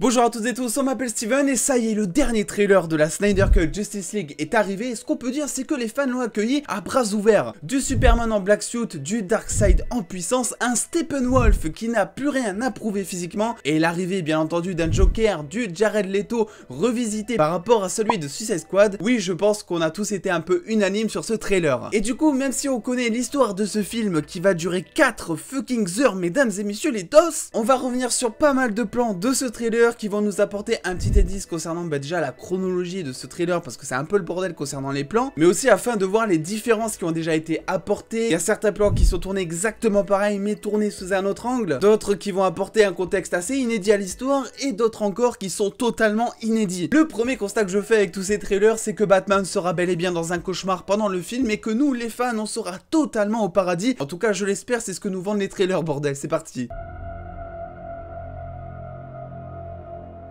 Bonjour à toutes et tous, on m'appelle Steven et ça y est, le dernier trailer de la Snyder Cut Justice League est arrivé et ce qu'on peut dire c'est que les fans l'ont accueilli à bras ouverts. Du Superman en black suit, du Darkseid en puissance, un Steppenwolf qui n'a plus rien à prouver physiquement et l'arrivée bien entendu d'un Joker, du Jared Leto revisité par rapport à celui de Suicide Squad. Oui, je pense qu'on a tous été un peu unanimes sur ce trailer. Et du coup, même si on connaît l'histoire de ce film qui va durer 4 fucking heures, mesdames et messieurs les DOS, on va revenir sur pas mal de plans de ce trailer qui vont nous apporter un petit indice concernant déjà la chronologie de ce trailer parce que c'est un peu le bordel concernant les plans, mais aussi afin de voir les différences qui ont déjà été apportées. Il y a certains plans qui sont tournés exactement pareil mais tournés sous un autre angle, d'autres qui vont apporter un contexte assez inédit à l'histoire et d'autres encore qui sont totalement inédits. Le premier constat que je fais avec tous ces trailers, c'est que Batman sera bel et bien dans un cauchemar pendant le film et que nous les fans on sera totalement au paradis. En tout cas je l'espère, c'est ce que nous vendent les trailers, bordel, c'est parti.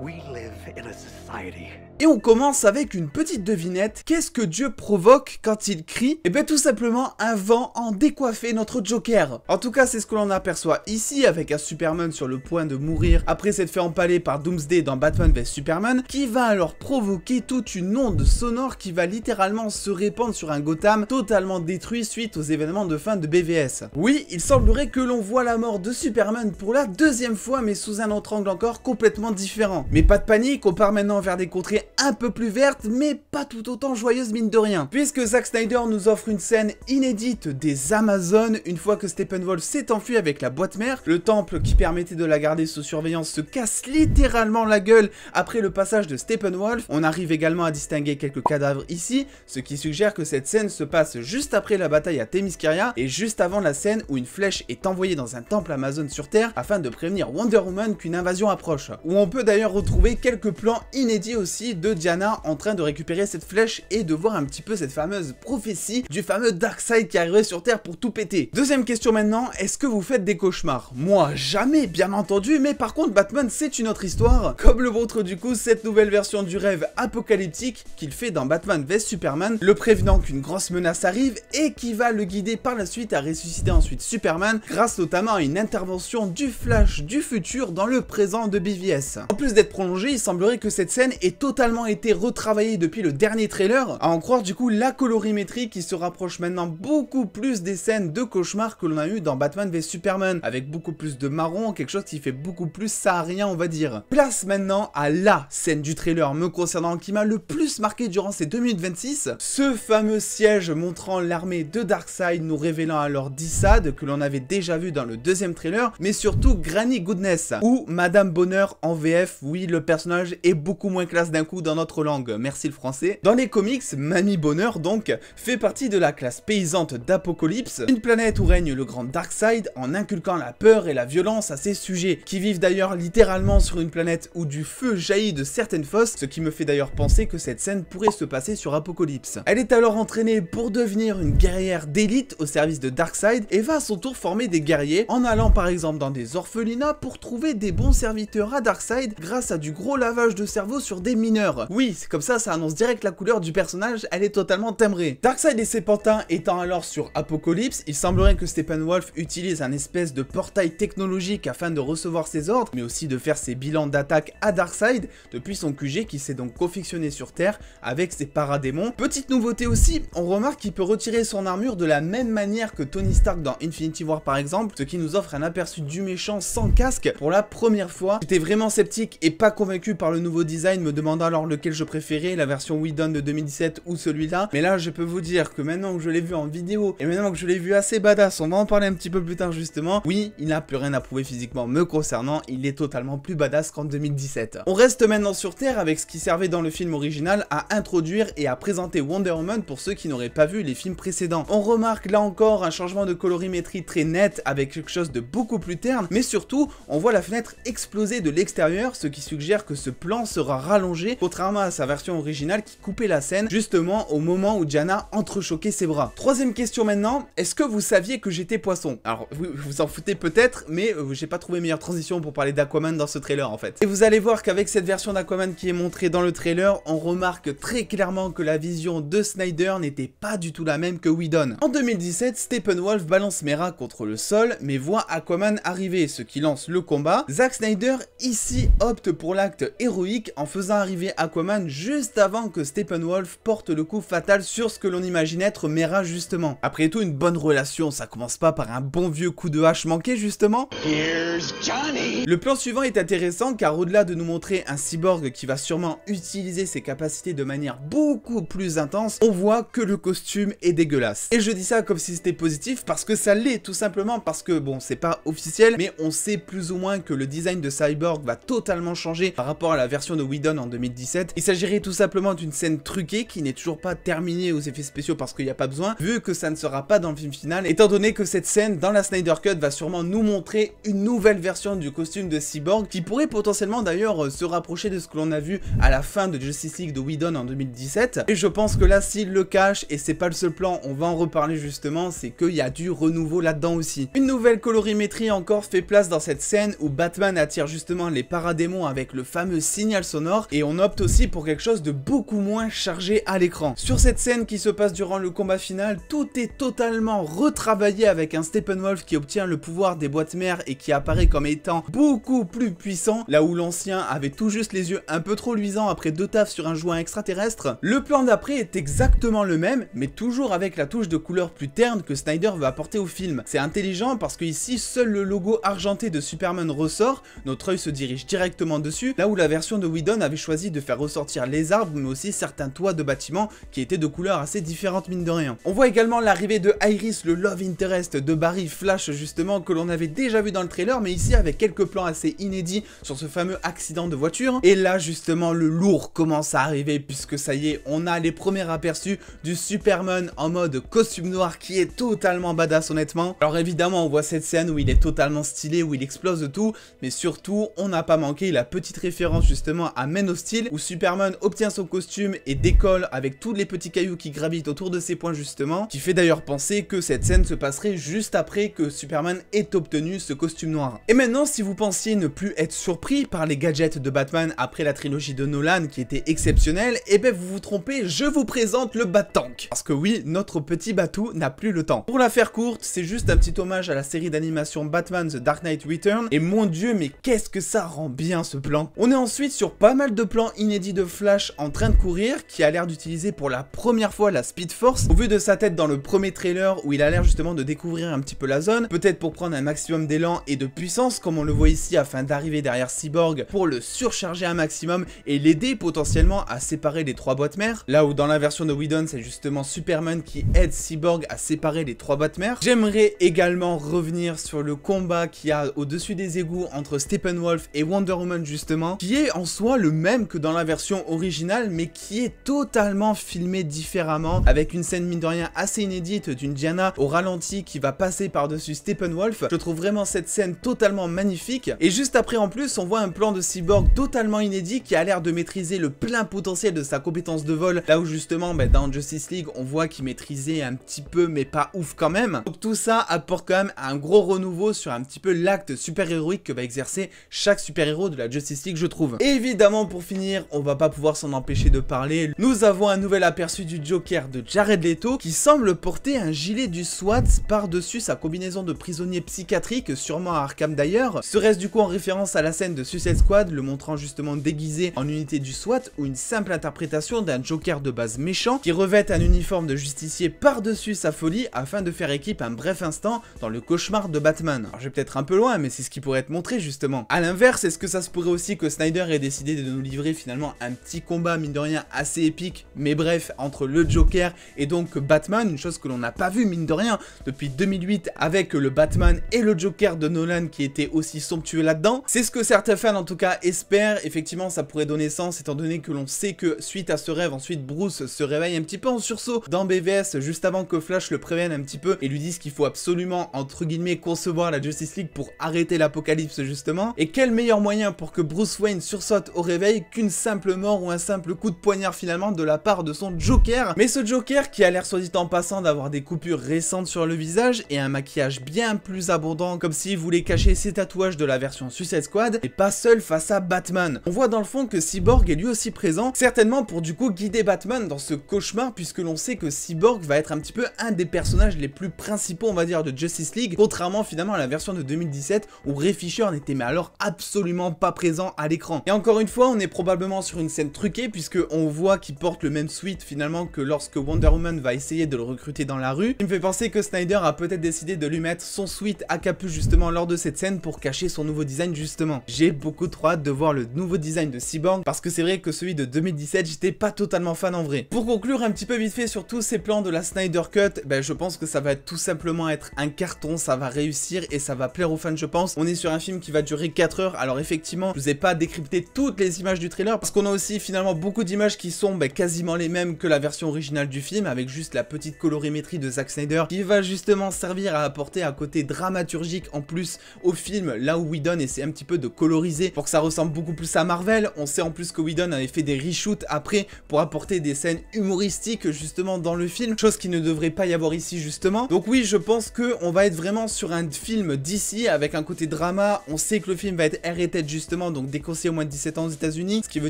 We live in a society. Et on commence avec une petite devinette. Qu'est-ce que Dieu provoque quand il crie? Et bien tout simplement un vent en décoiffé notre Joker. En tout cas c'est ce que l'on aperçoit ici avec un Superman sur le point de mourir après s'être fait empaler par Doomsday dans Batman vs Superman, qui va alors provoquer toute une onde sonore qui va littéralement se répandre sur un Gotham totalement détruit suite aux événements de fin de BVS. Oui, il semblerait que l'on voit la mort de Superman pour la deuxième fois mais sous un autre angle encore complètement différent. Mais pas de panique, on part maintenant vers des contrées un peu plus vertes mais pas tout autant joyeuses mine de rien, puisque Zack Snyder nous offre une scène inédite des Amazones une fois que Steppenwolf s'est enfui avec la boîte mère. Le temple qui permettait de la garder sous surveillance se casse littéralement la gueule après le passage de Steppenwolf. On arrive également à distinguer quelques cadavres ici, ce qui suggère que cette scène se passe juste après la bataille à Themyscira et juste avant la scène où une flèche est envoyée dans un temple Amazon sur Terre afin de prévenir Wonder Woman qu'une invasion approche, où on peut d'ailleurs retrouver quelques plans inédits aussi de Diana en train de récupérer cette flèche et de voir un petit peu cette fameuse prophétie du fameux Darkseid qui arriverait sur Terre pour tout péter. Deuxième question maintenant, est-ce que vous faites des cauchemars? Moi jamais bien entendu, mais par contre Batman c'est une autre histoire, comme le vôtre du coup, cette nouvelle version du rêve apocalyptique qu'il fait dans Batman vs Superman, le prévenant qu'une grosse menace arrive et qui va le guider par la suite à ressusciter ensuite Superman grâce notamment à une intervention du Flash du futur dans le présent de BVS. En plus d'être prolongé, il semblerait que cette scène ait totalement été retravaillé depuis le dernier trailer, à en croire du coup la colorimétrie qui se rapproche maintenant beaucoup plus des scènes de cauchemar que l'on a eu dans Batman vs Superman, avec beaucoup plus de marron, quelque chose qui fait beaucoup plus saharien on va dire. Place maintenant à la scène du trailer me concernant qui m'a le plus marqué durant ces 2 minutes 26, ce fameux siège montrant l'armée de Darkseid nous révélant alors Dissad que l'on avait déjà vu dans le deuxième trailer, mais surtout Granny Goodness ou Madame Bonheur en VF. Oui, le personnage est beaucoup moins classe d'un coup dans notre langue, merci le français. Dans les comics, Mamie Bonheur donc fait partie de la classe paysante d'Apocalypse, une planète où règne le grand Darkseid en inculquant la peur et la violence à ses sujets, qui vivent d'ailleurs littéralement sur une planète où du feu jaillit de certaines fosses, ce qui me fait d'ailleurs penser que cette scène pourrait se passer sur Apocalypse. Elle est alors entraînée pour devenir une guerrière d'élite au service de Darkseid et va à son tour former des guerriers en allant par exemple dans des orphelinats pour trouver des bons serviteurs à Darkseid grâce à du gros lavage de cerveau sur des mineurs. Oui, c'est comme ça annonce direct la couleur du personnage, elle est totalement timbrée. Darkseid et ses pantins étant alors sur Apocalypse, il semblerait que Steppenwolf utilise un espèce de portail technologique afin de recevoir ses ordres, mais aussi de faire ses bilans d'attaque à Darkseid depuis son QG qui s'est donc confectionné sur Terre avec ses paradémons. Petite nouveauté aussi, on remarque qu'il peut retirer son armure de la même manière que Tony Stark dans Infinity War par exemple, ce qui nous offre un aperçu du méchant sans casque pour la première fois. J'étais vraiment sceptique et pas convaincu par le nouveau design, me demandant alors lequel je préférais, la version Whedon de 2017 ou celui-là, mais là je peux vous dire que maintenant que je l'ai vu en vidéo et maintenant que je l'ai vu assez badass, on va en parler un petit peu plus tard justement, oui, il n'a plus rien à prouver physiquement me concernant, il est totalement plus badass qu'en 2017. On reste maintenant sur Terre avec ce qui servait dans le film original à introduire et à présenter Wonder Woman pour ceux qui n'auraient pas vu les films précédents. On remarque là encore un changement de colorimétrie très net avec quelque chose de beaucoup plus terne, mais surtout on voit la fenêtre exploser de l'extérieur, ce qui suggère que ce plan sera rallongé contrairement à sa version originale qui coupait la scène justement au moment où Diana entrechoquait ses bras. Troisième question maintenant, est-ce que vous saviez que j'étais poisson? Alors vous vous en foutez peut-être, mais j'ai pas trouvé meilleure transition pour parler d'Aquaman dans ce trailer en fait. Et vous allez voir qu'avec cette version d'Aquaman qui est montrée dans le trailer, on remarque très clairement que la vision de Snyder n'était pas du tout la même que Whedon. En 2017, Steppenwolf balance Mera contre le sol, mais voit Aquaman arriver, ce qui lance le combat. Zack Snyder ici opte acte pour l'acte héroïque en faisant arriver Aquaman juste avant que Steppenwolf porte le coup fatal sur ce que l'on imagine être Mera justement. Après tout, une bonne relation, ça commence pas par un bon vieux coup de hache manqué justement? Here's Johnny. Le plan suivant est intéressant car au-delà de nous montrer un cyborg qui va sûrement utiliser ses capacités de manière beaucoup plus intense, on voit que le costume est dégueulasse. Et je dis ça comme si c'était positif parce que ça l'est, tout simplement parce que bon, c'est pas officiel, mais on sait plus ou moins que le design de Cyborg va totalement changer par rapport à la version de Whedon en 2017. Il s'agirait tout simplement d'une scène truquée qui n'est toujours pas terminée aux effets spéciaux parce qu'il n'y a pas besoin, vu que ça ne sera pas dans le film final, étant donné que cette scène dans la Snyder Cut va sûrement nous montrer une nouvelle version du costume de Cyborg qui pourrait potentiellement d'ailleurs se rapprocher de ce que l'on a vu à la fin de Justice League de Whedon en 2017. Et je pense que là, s'il le cache, et c'est pas le seul plan, on va en reparler justement, c'est qu'il y a du renouveau là-dedans aussi. Une nouvelle colorimétrie encore fait place dans cette scène où Batman attire justement les paradémons avec le fameux signal sonore et on opte aussi pour quelque chose de beaucoup moins chargé à l'écran. Sur cette scène qui se passe durant le combat final, tout est totalement retravaillé avec un Steppenwolf qui obtient le pouvoir des boîtes mères et qui apparaît comme étant beaucoup plus puissant, là où l'ancien avait tout juste les yeux un peu trop luisants après 2 tafs sur un joint extraterrestre. Le plan d'après est exactement le même, mais toujours avec la touche de couleur plus terne que Snyder veut apporter au film. C'est intelligent parce que ici, seul le logo argenté de Superman ressort, notre œil se dirige directement dessus, là où la version de Whedon avait choisi de faire ressortir les arbres, mais aussi certains toits de bâtiments qui étaient de couleurs assez différentes mine de rien. On voit également l'arrivée de Iris, le love interest de Barry Flash justement, que l'on avait déjà vu dans le trailer, mais ici avec quelques plans assez inédits sur ce fameux accident de voiture. Et là justement, le lourd commence à arriver, puisque ça y est, on a les premiers aperçus du Superman en mode costume noir qui est totalement badass honnêtement. Alors évidemment, on voit cette scène où il est totalement stylé, où il explose tout, mais surtout, on n'a pas manqué la petite référence justement à Man of Steel, où Superman obtient son costume et décolle avec tous les petits cailloux qui gravitent autour de ses poings justement, qui fait d'ailleurs penser que cette scène se passerait juste après que Superman ait obtenu ce costume noir. Et maintenant, si vous pensiez ne plus être surpris par les gadgets de Batman après la trilogie de Nolan qui était exceptionnelle, et ben vous vous trompez, je vous présente le Bat-Tank. Parce que oui, notre petit Batou n'a plus le temps. Pour la faire courte, c'est juste un petit hommage à la série d'animation Batman The Dark Knight Return, et mon dieu, mais qu'est-ce que ça rend bien ce plan. On est ensuite sur pas mal de plans inédits de Flash en train de courir, qui a l'air d'utiliser pour la première fois la Speed Force, au vu de sa tête dans le premier trailer où il a l'air justement de découvrir un petit peu la zone, peut-être pour prendre un maximum d'élan et de puissance comme on le voit ici afin d'arriver derrière Cyborg pour le surcharger un maximum et l'aider potentiellement à séparer les 3 boîtes mères, là où dans la version de Whedon c'est justement Superman qui aide Cyborg à séparer les 3 boîtes mères. J'aimerais également revenir sur le combat qu'il y a au-dessus des égouts entre Steppenwolf et Wonder Woman justement, qui est en soi le même que dans la version originale mais qui est totalement filmé différemment, avec une scène mine de rien assez inédite d'une Diana au ralenti qui va passer par-dessus Steppenwolf. Je trouve vraiment cette scène totalement magnifique, et juste après en plus on voit un plan de Cyborg totalement inédit qui a l'air de maîtriser le plein potentiel de sa compétence de vol, là où justement dans Justice League on voit qu'il maîtrisait un petit peu mais pas ouf quand même. Donc tout ça apporte quand même un gros renouveau sur un petit peu l'acte super héroïque que va exercer chaque super héros de la Justice League je trouve. Et évidemment pour finir, on va pas pouvoir s'en empêcher de parler, nous avons un nouvel aperçu du Joker de Jared Leto qui semble porter un gilet du SWAT par-dessus sa combinaison de prisonnier psychiatrique, sûrement à Arkham d'ailleurs. Serait-ce du coup en référence à la scène de Suicide Squad, le montrant justement déguisé en unité du SWAT, ou une simple interprétation d'un Joker de base méchant qui revêt un uniforme de justicier par-dessus sa folie afin de faire équipe un bref instant dans le cauchemar de Batman. Alors je vais peut-être un peu loin, mais c'est ce qui pourrait être montré justement. A l'inverse, est-ce que ça se pourrait aussi que Snyder ait décidé de nous livrer finalement un petit combat mine de rien assez épique, mais bref, entre le Joker et donc Batman, une chose que l'on n'a pas vu mine de rien depuis 2008 avec le Batman et le Joker de Nolan qui était aussi somptueux là-dedans. C'est ce que certains fans en tout cas espèrent. Effectivement ça pourrait donner sens étant donné que l'on sait que suite à ce rêve ensuite Bruce se réveille un petit peu en sursaut dans BVS juste avant que Flash le prévienne un petit peu et lui dise qu'il faut absolument entre guillemets concevoir la Justice League pour arrêter l'apocalypse justement. Et quel meilleur moyen pour que Bruce Wayne sursaute au réveil qu'une simple mort ou un simple coup de poignard finalement de la part de son Joker. Mais ce Joker qui a l'air soit dit en passant d'avoir des coupures récentes sur le visage et un maquillage bien plus abondant comme s'il voulait cacher ses tatouages de la version Suicide Squad, et pas seul face à Batman. On voit dans le fond que Cyborg est lui aussi présent, certainement pour du coup guider Batman dans ce cauchemar, puisque l'on sait que Cyborg va être un petit peu un des personnages les plus principaux on va dire de Justice League, contrairement finalement à la version de 2017 où Ray Fisher n'était mais alors absolument pas présent à l'écran. Et encore une fois, on est probablement sur une scène truquée puisque on voit qu'il porte le même suit finalement que lorsque Wonder Woman va essayer de le recruter dans la rue. Il me fait penser que Snyder a peut-être décidé de lui mettre son suit à capuche justement lors de cette scène pour cacher son nouveau design justement. J'ai beaucoup trop hâte de voir le nouveau design de Cyborg parce que c'est vrai que celui de 2017, j'étais pas totalement fan en vrai. Pour conclure un petit peu vite fait sur tous ces plans de la Snyder Cut, je pense que ça va tout simplement être un carton, ça va réussir et ça va plaire aux fans je pense. On est sur un film qui va durer 4 heures, alors effectivement, je vous ai pas décrypté toutes les images du trailer parce qu'on a aussi finalement beaucoup d'images qui sont quasiment les mêmes que la version originale du film avec juste la petite colorimétrie de Zack Snyder qui va justement servir à apporter un côté dramaturgique en plus au film, là où Whedon essaie un petit peu de coloriser pour que ça ressemble beaucoup plus à Marvel. On sait en plus que Whedon avait fait des reshoots après pour apporter des scènes humoristiques justement dans le film, chose qui ne devrait pas y avoir ici justement. Donc oui, je pense que on va être vraiment sur un film d'ici avec un côté drama. On sait que le film va être R-rated justement, donc déconseillé au moins de 17 ans aux États-Unis, ce qui veut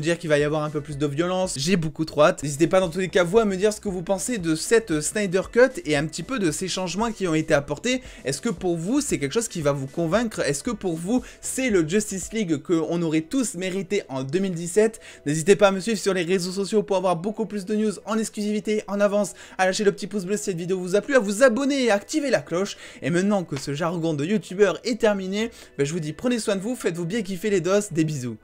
dire qu'il va y avoir un peu plus de violence. J'ai beaucoup trop hâte. N'hésitez pas dans tous les cas vous à me dire ce que vous pensez de cette Snyder Cut et un petit peu de ces changements qui ont été apportés. Est-ce que pour vous c'est quelque chose qui va vous convaincre? Est-ce que pour vous c'est le Justice League qu'on aurait tous mérité en 2017? N'hésitez pas à me suivre sur les réseaux sociaux pour avoir beaucoup plus de news en exclusivité, en avance, à lâcher le petit pouce bleu si cette vidéo vous a plu, à vous abonner et à activer la cloche. Et maintenant que ce jargon de youtubeur est terminé, je vous dis prenez soin de vous, faites-vous bien kiffer les doses, des bisous.